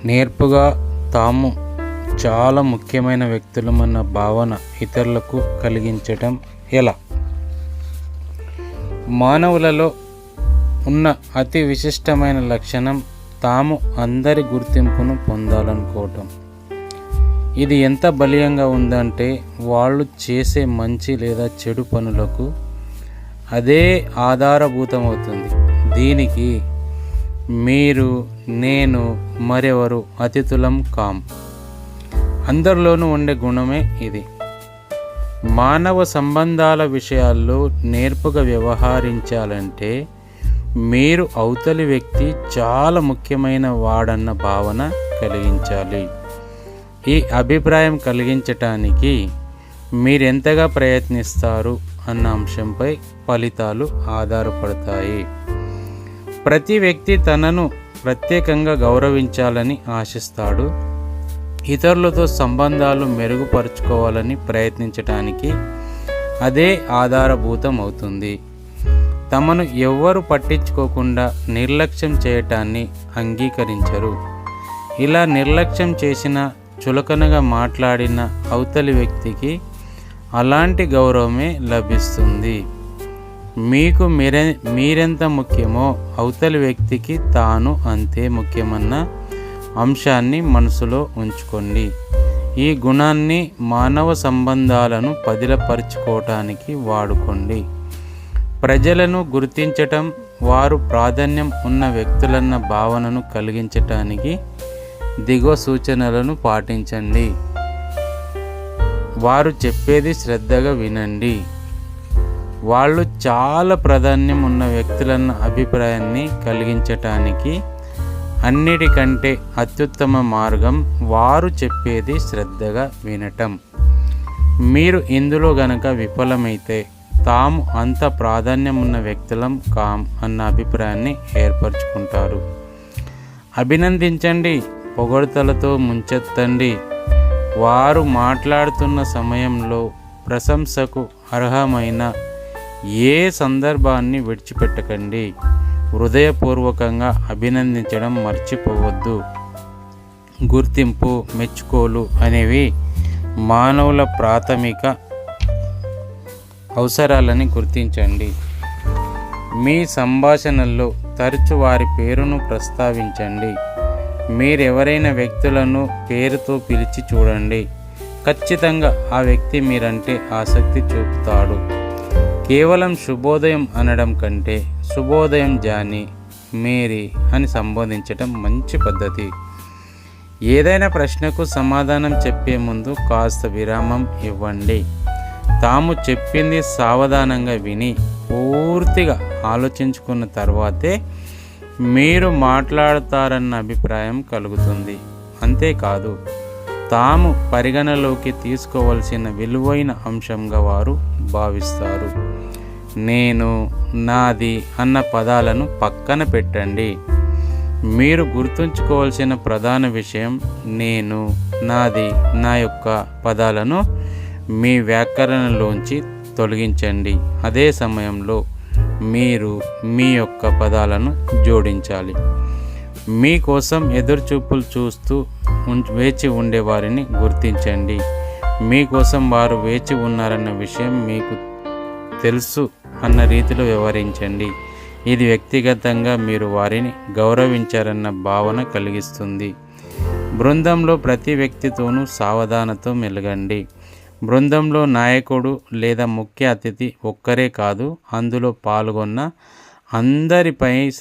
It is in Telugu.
నేర్పుగా తాము చాలా ముఖ్యమైన వ్యక్తులమన్న భావన ఇతరులకు కలిగించటం ఎలా? మానవులలో ఉన్న అతి విశిష్టమైన లక్షణం తాము అందరి గుర్తింపును పొందాలనుకోవటం. ఇది ఎంత బలీయంగా ఉందంటే వాళ్ళు చేసే మంచి లేదా చెడు పనులకు అదే ఆధారభూతమవుతుంది. దీనికి మీరు, నేను, మరెవరు అతిథులం కాం. అందరిలోనూ ఉండే గుణమే ఇది. మానవ సంబంధాల విషయాల్లో నేర్పుగా వ్యవహరించాలంటే మీరు అవతలి వ్యక్తి చాలా ముఖ్యమైన వాడన్న భావన కలిగించాలి. ఈ అభిప్రాయం కలిగించటానికి మీరెంతగా ప్రయత్నిస్తారు అన్న అంశంపై ఫలితాలు ఆధారపడతాయి. ప్రతి వ్యక్తి తనను ప్రత్యేకంగా గౌరవించాలని ఆశిస్తాడు. ఇతరులతో సంబంధాలు మెరుగుపరుచుకోవాలని ప్రయత్నించటానికి అదే ఆధారభూతం అవుతుంది. తమను ఎవ్వరు పట్టించుకోకుండా నిర్లక్ష్యం చేయటాన్ని అంగీకరించరు. ఇలా నిర్లక్ష్యం చేసిన, చులకనగా మాట్లాడిన అవతలి వ్యక్తికి అలాంటి గౌరవమే లభిస్తుంది. మీకు మీరెంత ముఖ్యమో అవతలి వ్యక్తికి తాను అంతే ముఖ్యమన్న అంశాన్ని మనసులో ఉంచుకోండి. ఈ గుణాన్ని మానవ సంబంధాలను పదిలపరుచుకోవటానికి వాడుకోండి. ప్రజలను గుర్తించటం, వారు ప్రాధాన్యం ఉన్న వ్యక్తులన్న భావనను కలిగించటానికి దిగువ సూచనలను పాటించండి. వారు చెప్పేది శ్రద్ధగా వినండి. వాళ్ళు చాలా ప్రాధాన్యం ఉన్న వ్యక్తులన్న అభిప్రాయాన్ని కలిగించటానికి అన్నిటికంటే అత్యుత్తమ మార్గం వారు చెప్పేది శ్రద్ధగా వినటం. మీరు ఇందులో గనక విఫలమైతే తాము అంత ప్రాధాన్యం ఉన్న వ్యక్తులం కాం అన్న అభిప్రాయాన్ని ఏర్పరచుకుంటారు. అభినందించండి, పొగడ్తలతో ముంచెత్తండి. వారు మాట్లాడుతున్న సమయంలో ప్రశంసకు అర్హమైన ఏ సందర్భాన్ని విడిచిపెట్టకండి. హృదయపూర్వకంగా అభినందించడం మర్చిపోవద్దు. గుర్తింపు, మెచ్చుకోలు అనేవి మానవుల ప్రాథమిక అవసరాలని గుర్తించండి. మీ సంభాషణల్లో తరచు వారి పేరును ప్రస్తావించండి. మీరెవరైనా వ్యక్తులను పేరుతో పిలిచి చూడండి. ఖచ్చితంగా ఆ వ్యక్తి మీరంటే ఆసక్తి చూపుతాడు. కేవలం శుభోదయం అనడం కంటే శుభోదయం జానీ, మేరీ అని సంబోధించటం మంచి పద్ధతి. ఏదైనా ప్రశ్నకు సమాధానం చెప్పే ముందు కాస్త విరామం ఇవ్వండి. తాము చెప్పింది సావధానంగా విని పూర్తిగా ఆలోచించుకున్న తర్వాతే మీరు మాట్లాడతారన్న అభిప్రాయం కలుగుతుంది. అంతేకాదు, తాము పరిగణలోకి తీసుకోవలసిన విలువైన అంశంగా వారు భావిస్తారు. నేను, నాది అన్న పదాలను పక్కన పెట్టండి. మీరు గుర్తుంచుకోవాల్సిన ప్రధాన విషయం నేను, నాది, నా యొక్క పదాలను మీ వ్యాకరణలోంచి తొలగించండి. అదే సమయంలో మీరు మీ యొక్క పదాలను జోడించాలి. మీకోసం ఎదురుచూపులు చూస్తూ వేచి ఉండేవారిని గుర్తించండి. మీకోసం వారు వేచి ఉన్నారన్న విషయం మీకు తెలుసు అన్న రీతిలో వ్యవహరించండి. ఇది వ్యక్తిగతంగా మీరు వారిని గౌరవించారన్న భావన కలిగిస్తుంది. బృందంలో ప్రతి వ్యక్తితోనూ సావధానతో మెలగండి. బృందంలో నాయకుడు లేదా ముఖ్య అతిథి ఒక్కరే కాదు, అందులో పాల్గొన్న అందరిపై